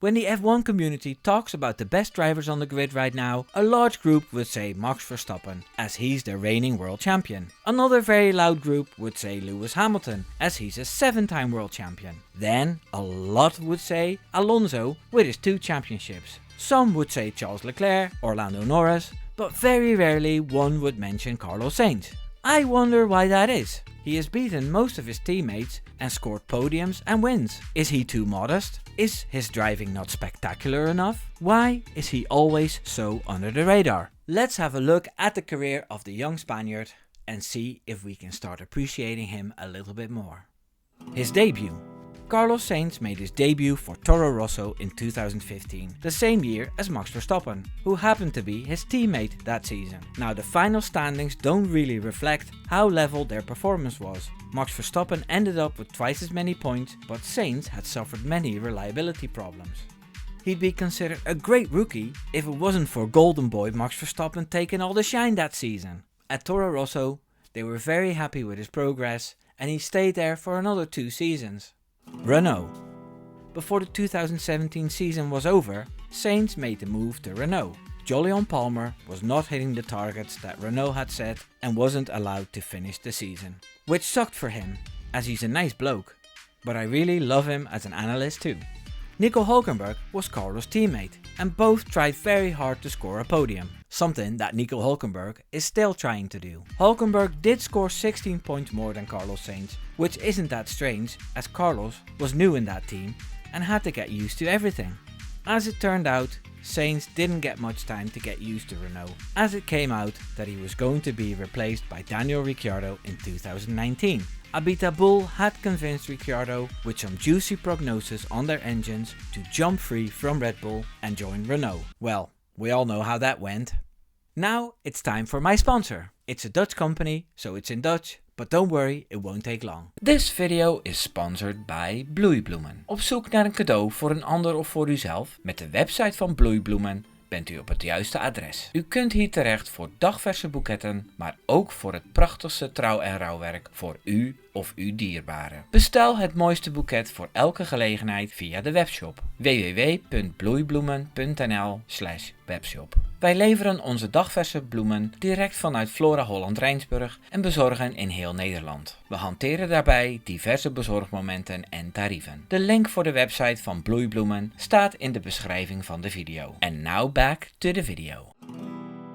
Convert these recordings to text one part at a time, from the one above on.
When the F1 community talks about the best drivers on the grid right now, a large group would say Max Verstappen, as he's the reigning world champion. Another very loud group would say Lewis Hamilton, as he's a 7-time world champion. Then a lot would say Alonso with his 2 championships. Some would say Charles Leclerc or Lando Norris, but very rarely one would mention Carlos Sainz. I wonder why that is. He has beaten most of his teammates and scored podiums and wins. Is he too modest? Is his driving not spectacular enough? Why is he always so under the radar? Let's have a look at the career of the young Spaniard and see if we can start appreciating him a little bit more. His debut. Carlos Sainz made his debut for Toro Rosso in 2015, the same year as Max Verstappen, who happened to be his teammate that season. Now the final standings don't really reflect how level their performance was. Max Verstappen ended up with twice as many points, but Sainz had suffered many reliability problems. He'd be considered a great rookie if it wasn't for Golden Boy Max Verstappen taking all the shine that season. At Toro Rosso, they were very happy with his progress and he stayed there for another 2 seasons. Renault. Before the 2017 season was over, Sainz made the move to Renault. Jolyon Palmer was not hitting the targets that Renault had set and wasn't allowed to finish the season. Which sucked for him, as he's a nice bloke, but I really love him as an analyst too. Nico Hülkenberg was Carlos' teammate and both tried very hard to score a podium, something that Nico Hülkenberg is still trying to do. Hülkenberg did score 16 points more than Carlos Sainz, which isn't that strange as Carlos was new in that team and had to get used to everything. As it turned out, Sainz didn't get much time to get used to Renault, as it came out that he was going to be replaced by Daniel Ricciardo in 2019. Abiteboul had convinced Ricciardo with some juicy prognosis on their engines to jump free from Red Bull and join Renault. Well, we all know how that went. Now it's time for my sponsor. It's a Dutch company, so it's in Dutch, but don't worry, it won't take long. This video is sponsored by Bloeibloemen. Op zoek naar een cadeau voor een ander of voor uzelf? Met de website van Bloeibloemen bent u op het juiste adres. U kunt hier terecht voor dagverse boeketten, maar ook voor het prachtigste trouw- en rouwwerk voor u of uw dierbaren. Bestel het mooiste boeket voor elke gelegenheid via de webshop www.bloeibloemen.nl/webshop. Wij leveren onze dagverse bloemen direct vanuit Flora Holland Rijnsburg en bezorgen in heel Nederland. We hanteren daarbij diverse bezorgmomenten en tarieven. De link voor de website van Bloeibloemen staat in de beschrijving van de video. And now back to the video.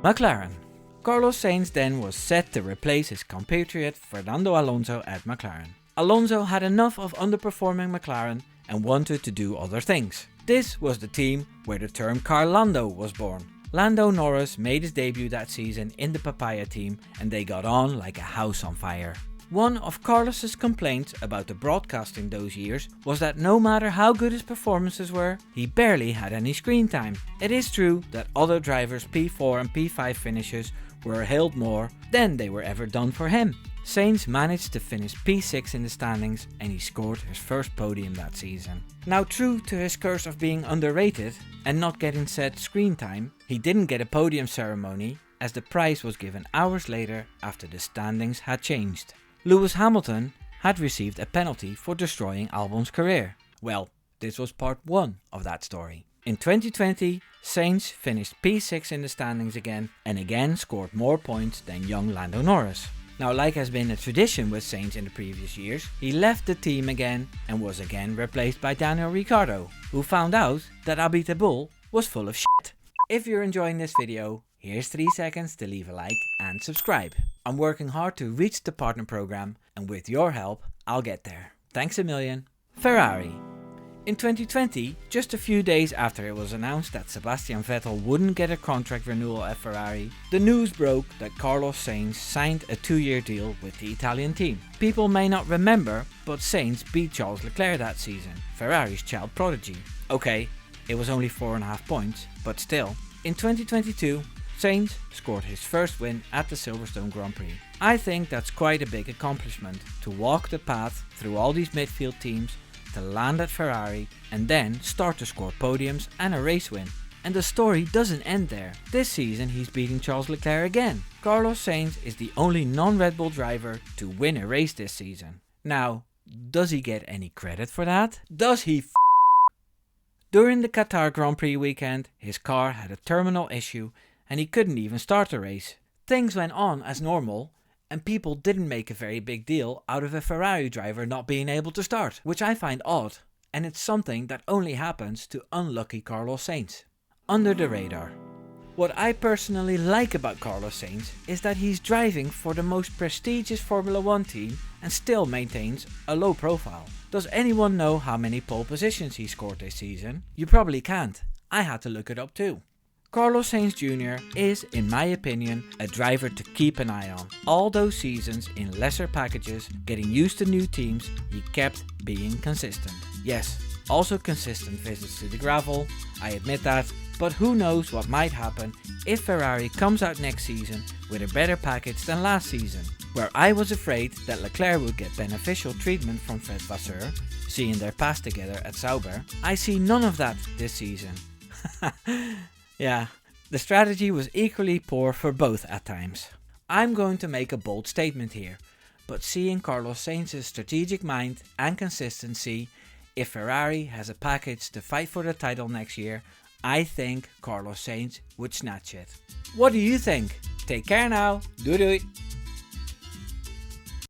McLaren. Carlos Sainz then was set to replace his compatriot Fernando Alonso at McLaren. Alonso had enough of underperforming McLaren and wanted to do other things. This was the team where the term Carlando was born. Lando Norris made his debut that season in the Papaya team and they got on like a house on fire. One of Carlos's complaints about the broadcasting those years was that no matter how good his performances were, he barely had any screen time. It is true that other drivers' P4 and P5 finishes were hailed more than they were ever done for him. Sainz managed to finish P6 in the standings and he scored his first podium that season. Now, true to his curse of being underrated and not getting said screen time, he didn't get a podium ceremony as the prize was given hours later after the standings had changed. Lewis Hamilton had received a penalty for destroying Albon's career. Well, this was part 1 of that story. In 2020, Sainz finished P6 in the standings and again scored more points than young Lando Norris. Now, like has been a tradition with Sainz in the previous years, he left the team again and was again replaced by Daniel Ricciardo, who found out that Abiteboul was full of shit. If you're enjoying this video, here's 3 seconds to leave a like and subscribe. I'm working hard to reach the partner program and with your help, I'll get there. Thanks a million. Ferrari. In 2020, just a few days after it was announced that Sebastian Vettel wouldn't get a contract renewal at Ferrari, the news broke that Carlos Sainz signed a 2-year deal with the Italian team. People may not remember, but Sainz beat Charles Leclerc that season, Ferrari's child prodigy. Okay, it was only 4.5 points, but still. In 2022, Sainz scored his first win at the Silverstone Grand Prix. I think that's quite a big accomplishment, to walk the path through all these midfield teams, to land at Ferrari and then start to score podiums and a race win. And the story doesn't end there. This season he's beating Charles Leclerc again. Carlos Sainz is the only non-Red Bull driver to win a race this season. Now, does he get any credit for that? Does he During the Qatar Grand Prix weekend, his car had a terminal issue and he couldn't even start the race. Things went on as normal and people didn't make a very big deal out of a Ferrari driver not being able to start, which I find odd, and it's something that only happens to unlucky Carlos Sainz. Under the radar. What I personally like about Carlos Sainz is that he's driving for the most prestigious Formula 1 team and still maintains a low profile. Does anyone know how many pole positions he scored this season? You probably can't. I had to look it up too. Carlos Sainz Jr. is, in my opinion, a driver to keep an eye on. All those seasons in lesser packages, getting used to new teams, he kept being consistent. Yes, also consistent visits to the gravel, I admit that, but who knows what might happen if Ferrari comes out next season with a better package than last season. Where I was afraid that Leclerc would get beneficial treatment from Fred Vasseur, seeing their pass together at Sauber, I see none of that this season. Yeah, the strategy was equally poor for both at times. I'm going to make a bold statement here, but seeing Carlos Sainz's strategic mind and consistency, if Ferrari has a package to fight for the title next year, I think Carlos Sainz would snatch it. What do you think? Take care now. Doei doei.